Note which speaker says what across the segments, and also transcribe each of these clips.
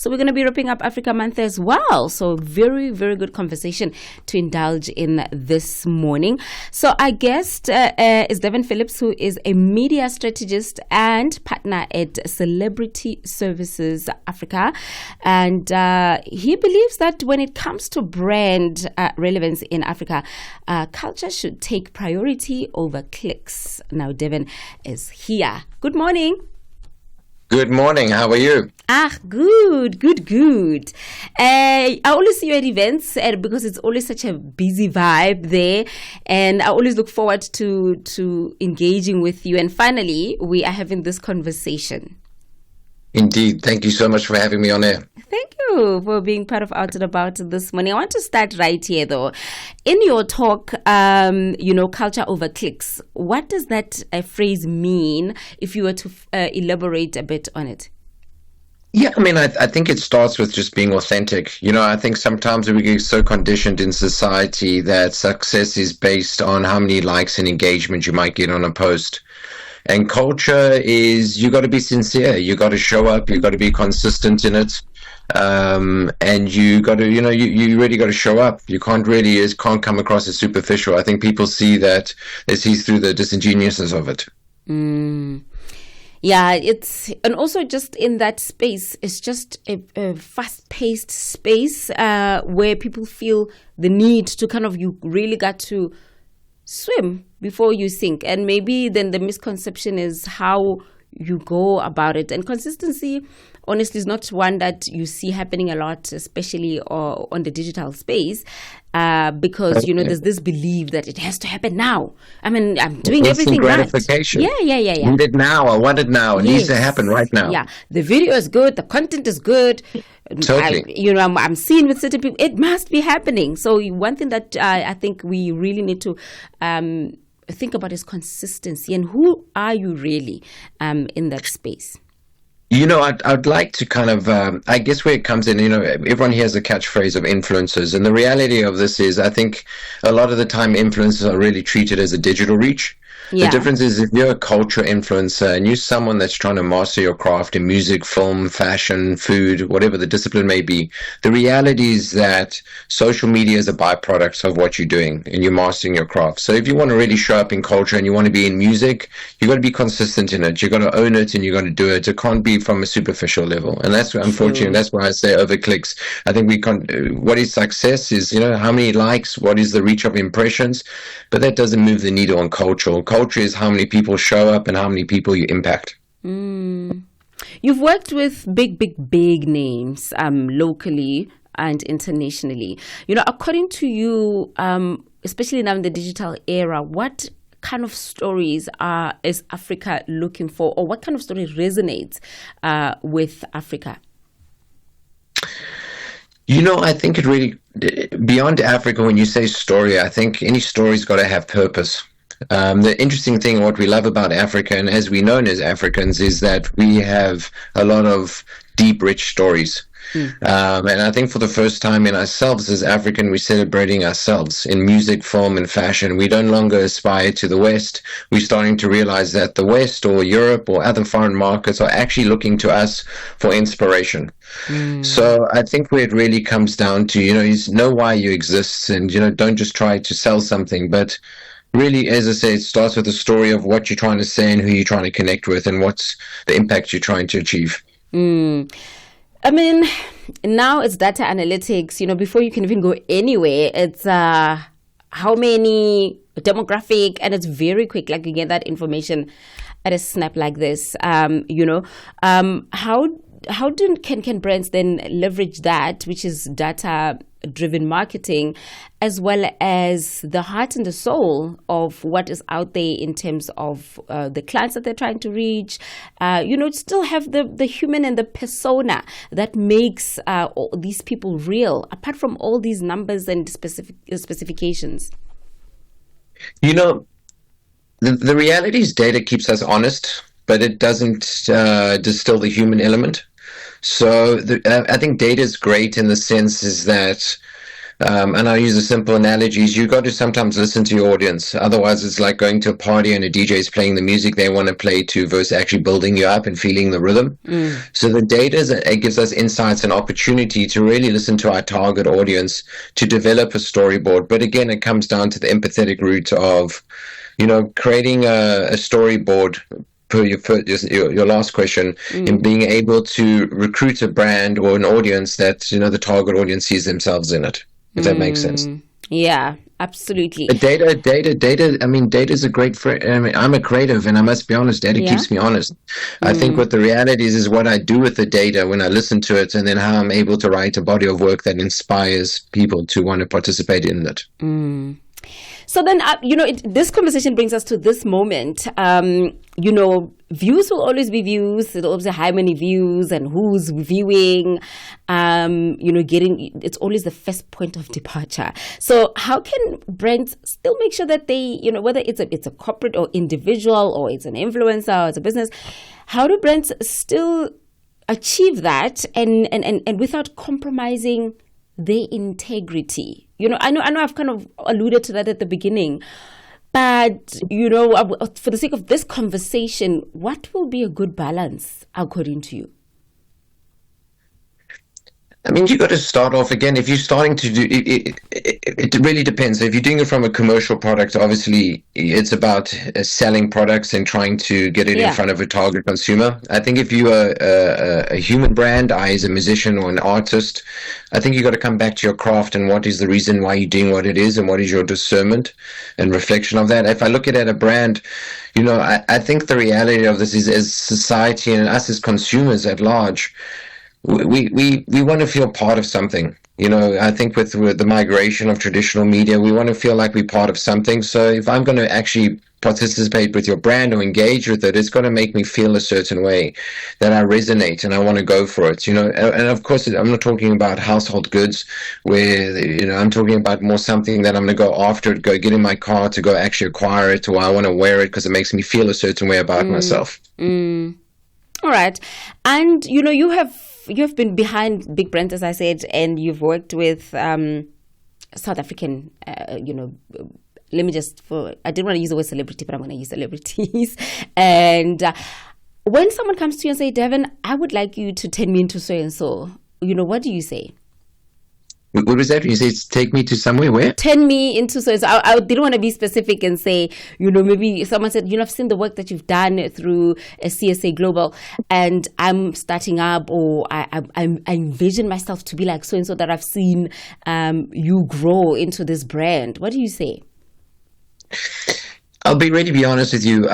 Speaker 1: So we're going to be wrapping up Africa Month as well. So very, very good conversation to indulge in this morning. So our guest is Davin Phillips, who is a media strategist and partner at Celebrity Services Africa. And he believes that when it comes to brand relevance in Africa, culture should take priority over clicks. Now, Davin is here. Good morning.
Speaker 2: Good morning. How are you?
Speaker 1: Good. I always see you at events because it's always such a busy vibe there. And I always look forward to engaging with you. And finally, we are having this conversation.
Speaker 2: Indeed. Thank you so much for having me on air.
Speaker 1: Thank you for being part of Out and About this morning. I want to start right here, though. In your talk, culture over clicks, what does that phrase mean if you were to elaborate a bit on it?
Speaker 2: Yeah, I mean, I think it starts with just being authentic. I think sometimes we get so conditioned in society that success is based on how many likes and engagement you might get on a post. And culture is, you got to be sincere. You got to show up. You got to be consistent in it. And you got to, you really got to show up. You can't come across as superficial. I think people see that, they see through the disingenuousness of it.
Speaker 1: Yeah, and also just in that space, it's just a fast-paced space where people feel the need to you really got to swim before you sink. And maybe then the misconception is how you go about it. And consistency, honestly, is not one that you see happening a lot, especially on the digital space, because, there's this belief that it has to happen now. I mean, I'm doing everything right.
Speaker 2: Gratification.
Speaker 1: Yeah.
Speaker 2: Need it now. I want it now. It needs to happen right now.
Speaker 1: Yeah. The video is good. The content is good.
Speaker 2: Totally.
Speaker 1: I'm seeing with certain people, it must be happening. So one thing that I think we really need to think about is consistency, and who are you really in that space?
Speaker 2: I'd like to I guess where it comes in, everyone hears a catchphrase of influencers. And the reality of this is, I think a lot of the time influencers are really treated as a digital reach. Yeah. The difference is if you're a culture influencer and you're someone that's trying to master your craft in music, film, fashion, food, whatever the discipline may be, the reality is that social media is a byproduct of what you're doing and you're mastering your craft. So if you want to really show up in culture and you want to be in music, you got to be consistent in it. You got to own it and you got to do it. It can't be from a superficial level. And that's unfortunate. That's why I say over clicks. I think what is success is, how many likes, what is the reach of impressions, but that doesn't move the needle on culture. Culture is how many people show up and how many people you impact.
Speaker 1: You've worked with big names locally and internationally. According to you, especially now in the digital era, what kind of stories is Africa looking for, or what kind of story resonates with Africa?
Speaker 2: I think it really, beyond Africa, when you say story, I think any story's got to have purpose. The interesting thing, what we love about Africa, and as we know as Africans, is that we have a lot of deep, rich stories. And I think for the first time in ourselves as African, we're celebrating ourselves in music, film, and fashion. We no longer aspire to the West. We're starting to realize that the West or Europe or other foreign markets are actually looking to us for inspiration. So I think where it really comes down to, is know why you exist, and, don't just try to sell something, but really, as I say, it starts with the story of what you're trying to say and who you're trying to connect with and what's the impact you're trying to achieve.
Speaker 1: I mean, now it's data analytics. Before you can even go anywhere, it's how many demographic, and it's very quick. Like you get that information at a snap like this. How can brands then leverage that, which is data-driven marketing, as well as the heart and the soul of what is out there in terms of the clients that they're trying to reach? Still have the human and the persona that makes all these people real, apart from all these numbers and specifications.
Speaker 2: The reality is data keeps us honest, but it doesn't distill the human element. So I think data is great in the sense is that And I'll use a simple analogy. You got to sometimes listen to your audience. Otherwise, it's like going to a party and a DJ is playing the music they want to play to versus actually building you up and feeling the rhythm. So the data, it gives us insights and opportunity to really listen to our target audience, to develop a storyboard. But again, it comes down to the empathetic root of, creating a storyboard per your last question, in being able to recruit a brand or an audience that, the target audience sees themselves in it. If that makes sense.
Speaker 1: Yeah, absolutely.
Speaker 2: Data. I mean, data is a great friend. I mean, I'm a creative, and I must be honest. Data keeps me honest. I think what the reality is what I do with the data when I listen to it, and then how I'm able to write a body of work that inspires people to want to participate in it.
Speaker 1: So then, this conversation brings us to this moment. Views will always be views. It'll always be how many views and who's viewing. It's always the first point of departure. So how can brands still make sure that they, whether it's a corporate or individual or it's an influencer or it's a business, how do brands still achieve that and without compromising their integrity? I know I've kind of alluded to that at the beginning, but, for the sake of this conversation, what will be a good balance according to you?
Speaker 2: I mean, you got to start off again. If you're starting to do it, it really depends. If you're doing it from a commercial product, obviously it's about selling products and trying to get it in front of a target consumer. I think if you are a human brand, I as a musician or an artist, I think you got to come back to your craft and what is the reason why you're doing what it is and what is your discernment and reflection of that. If I look at a brand, I think the reality of this is, as society and us as consumers at large, we want to feel part of something. I think with the migration of traditional media, we want to feel like we're part of something. So if I'm going to actually participate with your brand or engage with it, it's going to make me feel a certain way, that I resonate and I want to go for it. And of course, I'm not talking about household goods where, I'm talking about more something that I'm going to go after it, go get in my car to go actually acquire it, or I want to wear it because it makes me feel a certain way about myself.
Speaker 1: All right. And, you have been behind big brands, as I said, and you've worked with South African, I didn't want to use the word celebrity, but I'm going to use celebrities. And when someone comes to you and say, Davin, I would like you to turn me into so-and-so, what do you say?
Speaker 2: What was that? You say take me to somewhere where?
Speaker 1: Turn me into so-and-so. I didn't want to be specific and say, maybe someone said, I've seen the work that you've done through a CSA Global and I'm starting up, or I envision myself to be like so-and-so that I've seen you grow into this brand. What do you say?
Speaker 2: I'll be ready to be honest with you.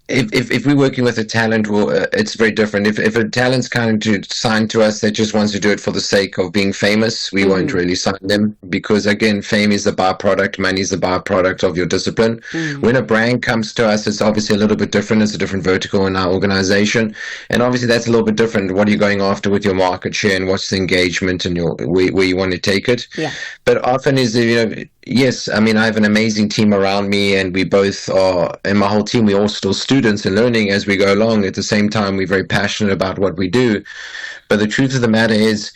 Speaker 2: If we're working with a talent, it's very different. If a talent's kind of signed to us that just wants to do it for the sake of being famous, we won't really sign them, because again, fame is the byproduct, money is the byproduct of your discipline. When a brand comes to us, it's obviously a little bit different. It's a different vertical in our organization, and obviously that's a little bit different. What are you going after with your market share, and what's the engagement and where you want to take it? But often is yes, I mean, I have an amazing team around me, and we both are, and my whole team, we're all still students and learning as we go along. At the same time, we're very passionate about what we do. But the truth of the matter is,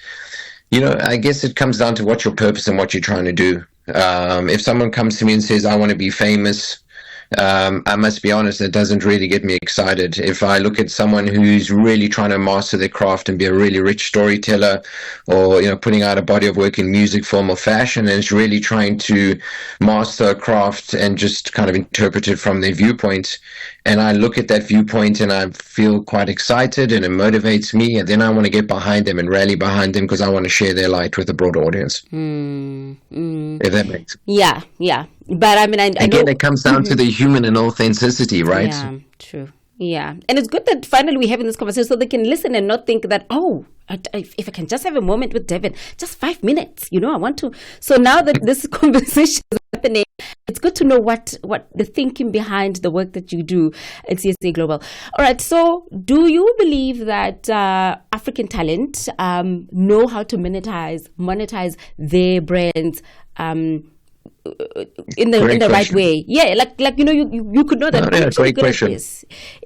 Speaker 2: I guess it comes down to what's your purpose and what you're trying to do. If someone comes to me and says, I want to be famous, I must be honest, it doesn't really get me excited. If I look at someone who's really trying to master their craft and be a really rich storyteller, or putting out a body of work in music, film, or fashion, and is really trying to master a craft and just kind of interpret it from their viewpoint, and I look at that viewpoint and I feel quite excited and it motivates me, and then I want to get behind them and rally behind them because I want to share their light with a broad audience. If that makes sense.
Speaker 1: Yeah. But I mean, I
Speaker 2: again,
Speaker 1: know,
Speaker 2: it comes down to the human and authenticity, right?
Speaker 1: Yeah, true. Yeah. And it's good that finally we're having this conversation so they can listen and not think that, if I can just have a moment with Davin, just 5 minutes, I want to. So now that this conversation is happening, it's good to know what the thinking behind the work that you do at CSA Global. All right. So do you believe that African talent know how to monetize their brands in the right way? Yeah, you could know that.
Speaker 2: Yeah, great question.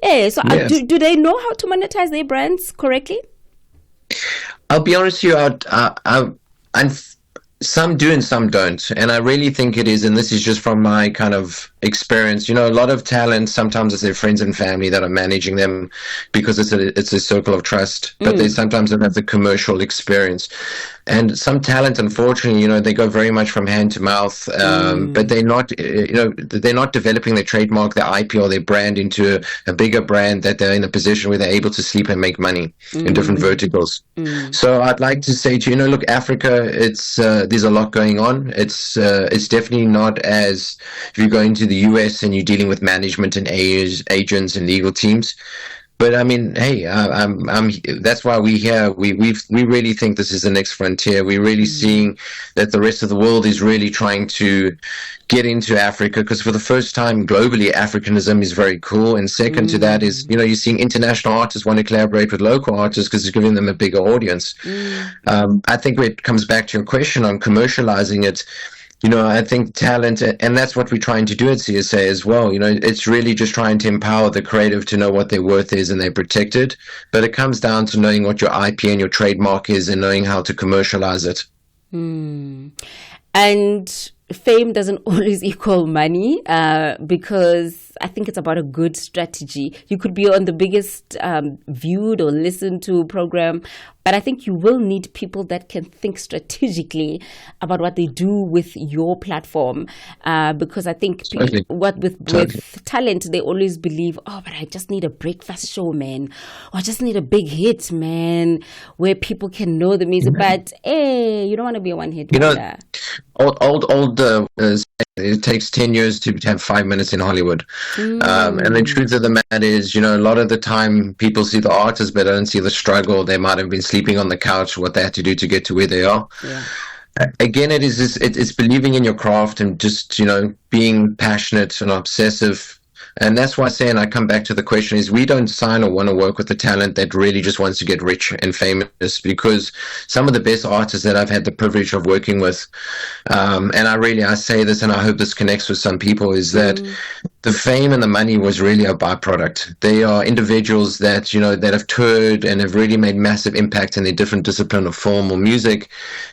Speaker 1: Yeah, so yes. Do they know how to monetize their brands correctly?
Speaker 2: I'll be honest with you. Some do and some don't. And I really think it is, and this is just from my kind of experience, a lot of talent, sometimes it's their friends and family that are managing them because it's a circle of trust, but they sometimes don't have the commercial experience. And some talent, unfortunately, they go very much from hand to mouth, but they're not developing their trademark, their IP, or their brand into a bigger brand that they're in a position where they're able to sleep and make money in different verticals. So I'd like to say to you, look, Africa, there's a lot going on. It's definitely not as if you go into the US and you're dealing with management and agents and legal teams. But I mean, hey, that's why we here. We really think this is the next frontier. We're really seeing that the rest of the world is really trying to get into Africa, because for the first time globally, Africanism is very cool. And second to that is, you're seeing international artists want to collaborate with local artists because it's giving them a bigger audience. I think when it comes back to your question on commercializing it, I think talent, and that's what we're trying to do at CSA as well. It's really just trying to empower the creative to know what their worth is and they're protected. But it comes down to knowing what your IP and your trademark is and knowing how to commercialize it.
Speaker 1: And fame doesn't always equal money, because I think it's about a good strategy. You could be on the biggest viewed or listened to program, but I think you will need people that can think strategically about what they do with your platform, because I think with talent, they always believe, but I just need a breakfast show, man, or I just need a big hit, man, where people can know the music. But hey, you don't want to be a one-hit wonder.
Speaker 2: It takes 10 years to have 5 minutes in Hollywood. And the truth of the matter is, a lot of the time people see the artist, but don't see the struggle. They might have been sleeping on the couch, what they had to do to get to where they are. Again, it's believing in your craft and just, being passionate and obsessive. And that's why I say, and I come back to the question, is we don't sign or want to work with the talent that really just wants to get rich and famous, because some of the best artists that I've had the privilege of working with, and I say this, and I hope this connects with some people, is that the fame and the money was really a byproduct. They are individuals that, that have toured and have really made massive impact in their different discipline of film or music,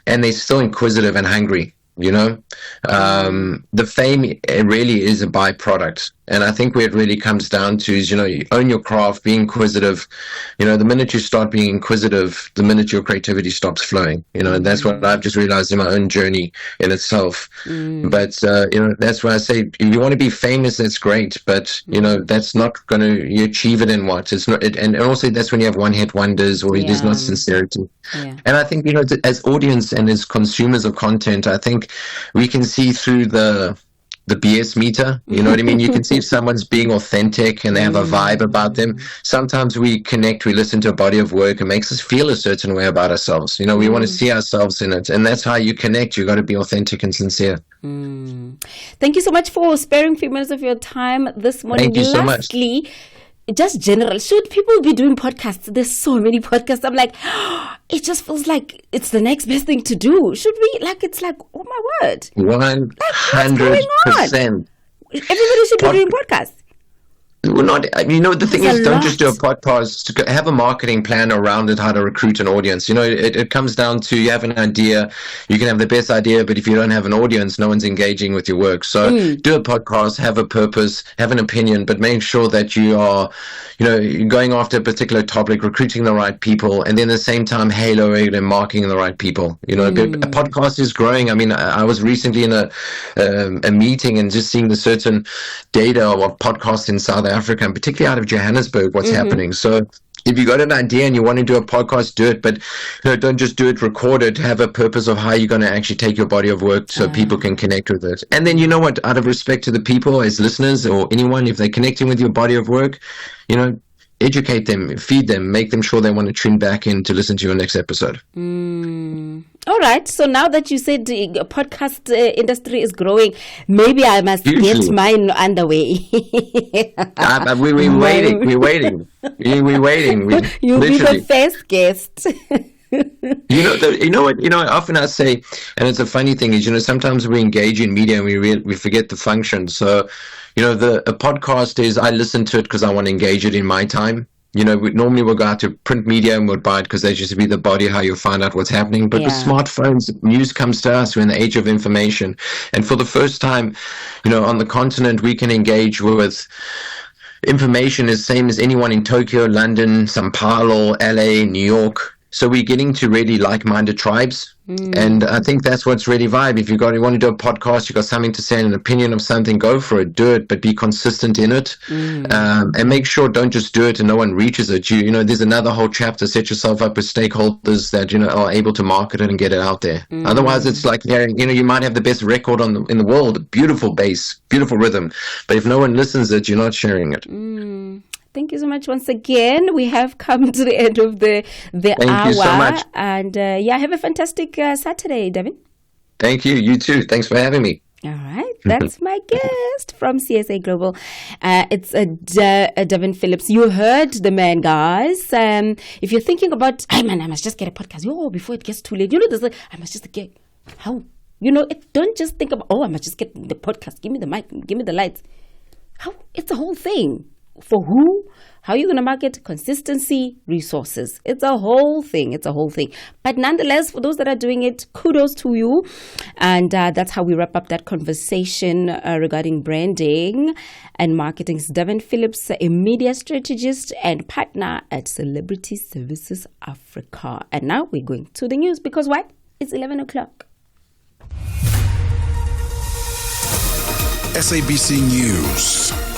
Speaker 2: and they're still inquisitive and hungry. The fame, it really is a byproduct. And I think where it really comes down to is, you own your craft, be inquisitive. The minute you start being inquisitive, the minute your creativity stops flowing. And that's what I've just realized in my own journey in itself. But, that's why I say, if you want to be famous, that's great. But, that's not going to, you achieve it in what? It's not, and also that's when you have one-hit wonders, or there's not sincerity. And I think, as audience and as consumers of content, I think we can see through the BS meter, you know what I mean? You can see if someone's being authentic and they have a vibe about them. Sometimes we connect, we listen to a body of work, and makes us feel a certain way about ourselves. We want to see ourselves in it. And that's how you connect. You got to be authentic and sincere.
Speaker 1: Thank you so much for sparing a few minutes of your time this morning.
Speaker 2: Thank you so much.
Speaker 1: Just general, should people be doing podcasts? There's so many podcasts. I'm like, it just feels like it's the next best thing to do. Should we? It's like, oh my word.
Speaker 2: 100%.
Speaker 1: Everybody should be doing podcasts.
Speaker 2: We're not, the thing is, don't just do a podcast. Have a marketing plan around it, how to recruit an audience. It comes down to, you have an idea, you can have the best idea, but if you don't have an audience, no one's engaging with your work. So do a podcast, have a purpose, have an opinion, but make sure that you are, going after a particular topic, recruiting the right people, and then at the same time, haloing and marketing the right people. A podcast is growing. I mean, I was recently in a meeting and just seeing the certain data of podcasts in South Africa, and particularly out of Johannesburg, what's happening. So if you got an idea and you want to do a podcast, do it, but don't just do it, record it, have a purpose of how you're going to actually take your body of work so people can connect with it. And then, out of respect to the people as listeners or anyone, if they're connecting with your body of work, educate them, feed them, make them sure they want to tune back in to listen to your next episode.
Speaker 1: All right. So now that you said the podcast industry is growing, maybe I must get mine underway.
Speaker 2: We're waiting. We're waiting.
Speaker 1: You'll be the first guest.
Speaker 2: Often I say, and it's a funny thing is, sometimes we engage in media and we forget the function. So, a podcast is, I listen to it because I want to engage it in my time. We normally would go out to print media and would buy it because they used to be the body how you'll find out what's happening. But with smartphones, news comes to us. We're in the age of information. And for the first time, on the continent, we can engage with information as same as anyone in Tokyo, London, Sao Paulo, LA, New York. So we're getting to really like-minded tribes. And I think that's what's really vibe. If you want to do a podcast, you got something to say, an opinion of something, go for it, do it, but be consistent in it. And make sure don't just do it and no one reaches it. There's another whole chapter, set yourself up with stakeholders that, are able to market it and get it out there. Otherwise, it's like, you might have the best record in the world, beautiful bass, beautiful rhythm. But if no one listens it, you're not sharing it.
Speaker 1: Thank you so much once again. We have come to the end of the
Speaker 2: Thank
Speaker 1: hour.
Speaker 2: Thank you so much.
Speaker 1: And have a fantastic Saturday, Davin.
Speaker 2: Thank you. You too. Thanks for having me.
Speaker 1: All right. That's my guest from CSA Global. It's Davin Phillips. You heard the man, guys. If you're thinking about, I must just get a podcast. Before it gets too late. I must just get, how? Don't just think about, I must just get the podcast. Give me the mic. Give me the lights. How? It's a whole thing. For who? How are you going to market? Consistency, resources. It's a whole thing. But nonetheless, for those that are doing it, kudos to you. And that's how we wrap up that conversation regarding branding and marketing. It's Davin Phillips, a media strategist and partner at Celebrity Services Africa. And now we're going to the news because why? It's 11 o'clock.
Speaker 3: SABC News.